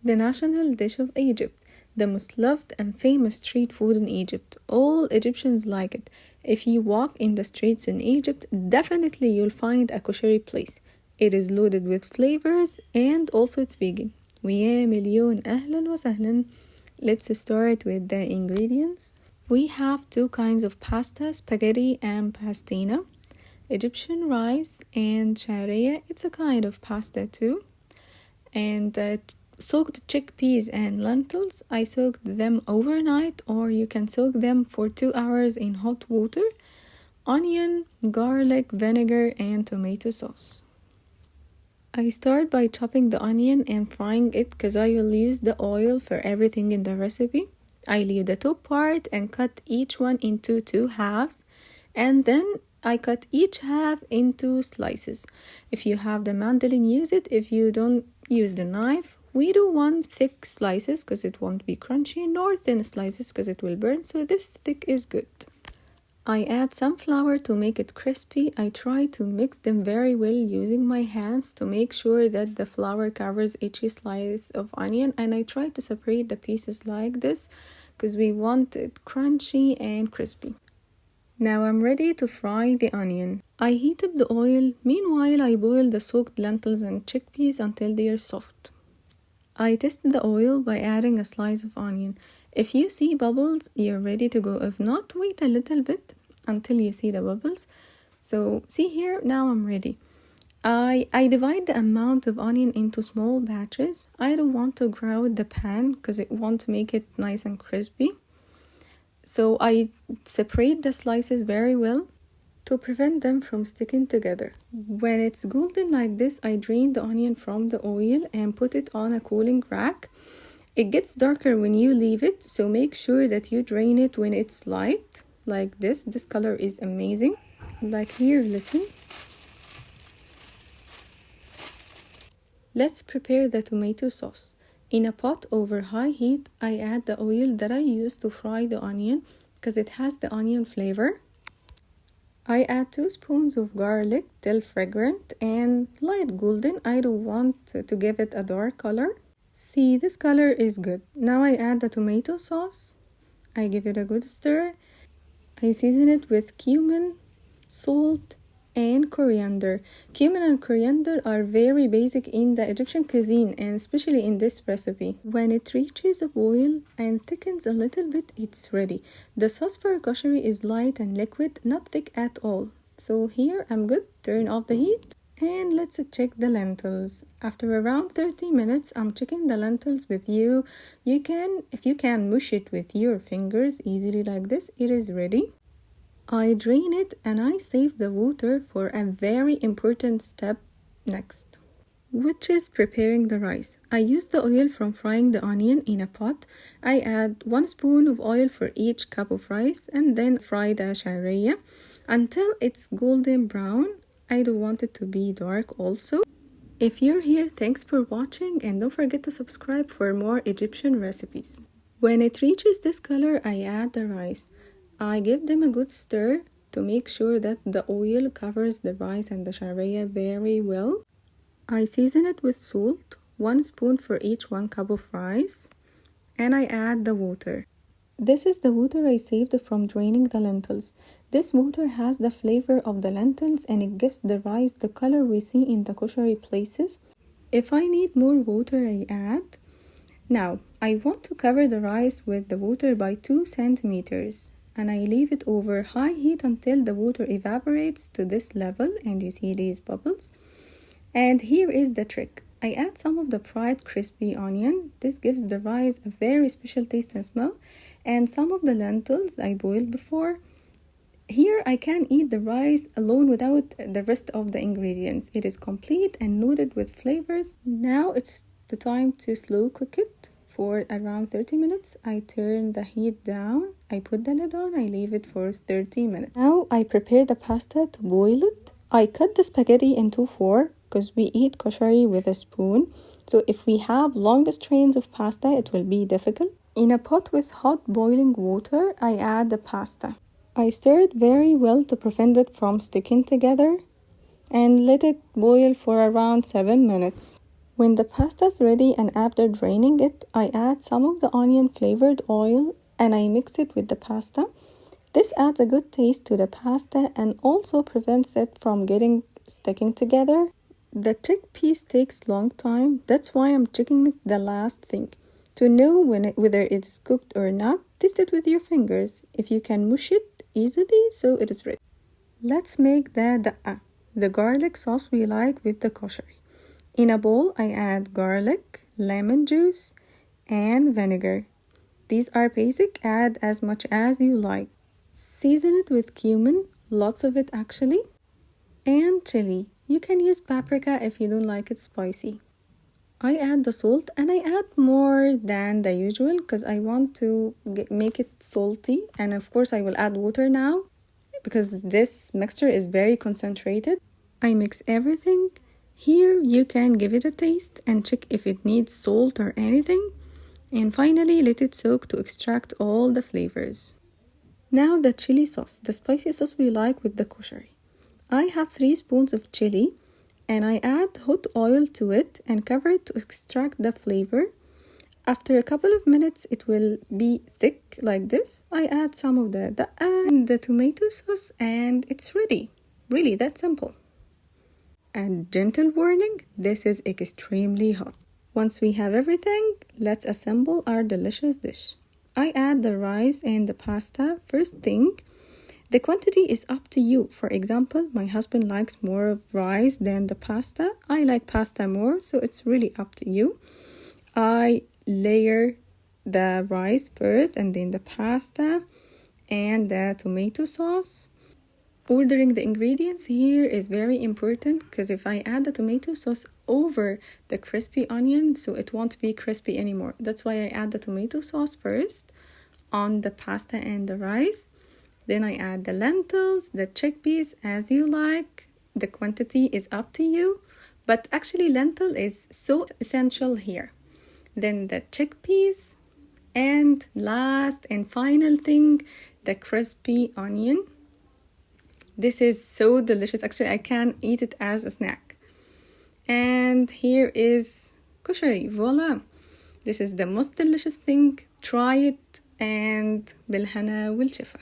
The national dish of Egypt, the most loved and famous street food in Egypt. All Egyptians like it. If you walk in the streets in Egypt, definitely you'll find a koshari place. It is loaded with flavors and also it's vegan. ويا مليون أهلا وسهلا. Let's start with the ingredients. We have two kinds of pasta, spaghetti and pastina. Egyptian rice and Sha'rya, it's a kind of pasta too. And soaked chickpeas and lentils, I soaked them overnight, or you can soak them for 2 hours in hot water. Onion, garlic, vinegar and tomato sauce. I start by chopping the onion and frying it because I will use the oil for everything in the recipe. I leave the top part and cut each one into 2 halves, and then I cut each half into slices. If you have the mandolin, use it. If you don't, use the knife. We do one thick slices because it won't be crunchy, nor thin slices because it will burn, so this thick is good. I add some flour to make it crispy. I try to mix them very well using my hands to make sure that the flour covers each slice of onion, and I try to separate the pieces like this because we want it crunchy and crispy. Now I'm ready to fry the onion. I heat up the oil. Meanwhile, I boil the soaked lentils and chickpeas until they are soft. I test the oil by adding a slice of onion. If you see bubbles, you're ready to go. If not, wait a little bit until you see the bubbles. So see here, now I'm ready. I divide the amount of onion into small batches. I don't want to ground the pan because it won't make it nice and crispy. So I separate the slices very well to prevent them from sticking together. When it's golden like this, I drain the onion from the oil and put it on a cooling rack. It gets darker when you leave it, so make sure that you drain it when it's light, like this. This color is amazing. Like here, listen. Let's prepare the tomato sauce. In a pot over high heat, I add the oil that I used to fry the onion because it has the onion flavor. I add 2 spoons of garlic till fragrant and light golden. I don't want to give it a dark color. See, this color is good. Now I add the tomato sauce. I give it a good stir. I season it with cumin, salt, and coriander. Cumin and coriander are very basic in the Egyptian cuisine and especially in this recipe. When it reaches a boil and thickens a little bit, it's ready. The sauce for koshari is light and liquid, not thick at all. So here I'm good. Turn off the heat and let's check the lentils. After around 30 minutes, I'm checking the lentils with you. If you can mush it with your fingers easily like this, it is ready. I drain it and I save the water for a very important step next, which is preparing the rice. I use the oil from frying the onion in a pot. I add 1 spoon of oil for each cup of rice and then fry the Sha'rya until it's golden brown. I don't want it to be dark also. If you're here, thanks for watching and don't forget to subscribe for more Egyptian recipes. When it reaches this color, I add the rice. I give them a good stir to make sure that the oil covers the rice and the Sha'rya very well. I season it with salt, 1 spoon for each 1 cup of rice, and I add the water. This is the water I saved from draining the lentils. This water has the flavor of the lentils and it gives the rice the color we see in the koshari places. If I need more water, I add. Now, I want to cover the rice with the water by 2 centimeters. And I leave it over high heat until the water evaporates to this level and you see these bubbles. And here is the trick. I add some of the fried crispy onion. This gives the rice a very special taste and smell. And some of the lentils I boiled before. Here I can eat the rice alone without the rest of the ingredients. It is complete and loaded with flavors. Now it's the time to slow cook it. For around 30 minutes, I turn the heat down, I put the lid on, I leave it for 30 minutes. Now I prepare the pasta to boil it. I cut the spaghetti into 4 because we eat koshari with a spoon. So if we have long strains of pasta, it will be difficult. In a pot with hot boiling water, I add the pasta. I stir it very well to prevent it from sticking together and let it boil for around 7 minutes. When the pasta's ready and after draining it, I add some of the onion flavored oil and I mix it with the pasta. This adds a good taste to the pasta and also prevents it from sticking together. The chickpeas takes long time, that's why I'm checking it the last thing. To know whether it is cooked or not, taste it with your fingers. If you can mush it easily, so it is ready. Let's make the garlic sauce we like with the koshary. In a bowl, I add garlic, lemon juice, and vinegar. These are basic, add as much as you like. Season it with cumin, lots of it actually, and chili. You can use paprika if you don't like it spicy. I add the salt and I add more than the usual because I want to make it salty, and of course I will add water now because this mixture is very concentrated. I mix everything. Here you can give it a taste and check if it needs salt or anything. And finally let it soak to extract all the flavors. Now the chili sauce, the spicy sauce we like with the koshary. I have 3 spoons of chili and I add hot oil to it and cover it to extract the flavor. After a couple of minutes it will be thick like this. I add some of the tomato sauce and it's ready. Really that simple. And gentle warning, this is extremely hot. Once we have everything, let's assemble our delicious dish. I add the rice and the pasta first thing. The quantity is up to you. For example, my husband likes more of rice than the pasta. I like pasta more, so it's really up to you. I layer the rice first and then the pasta and the tomato sauce. Ordering the ingredients here is very important because if I add the tomato sauce over the crispy onion, so it won't be crispy anymore. That's why I add the tomato sauce first on the pasta and the rice. Then I add the lentils, the chickpeas as you like. The quantity is up to you, but actually lentil is so essential here. Then the chickpeas, and last and final thing, the crispy onion. This is so delicious. Actually, I can eat it as a snack. And here is koshary. Voila. This is the most delicious thing. Try it and بالهنا والشفا.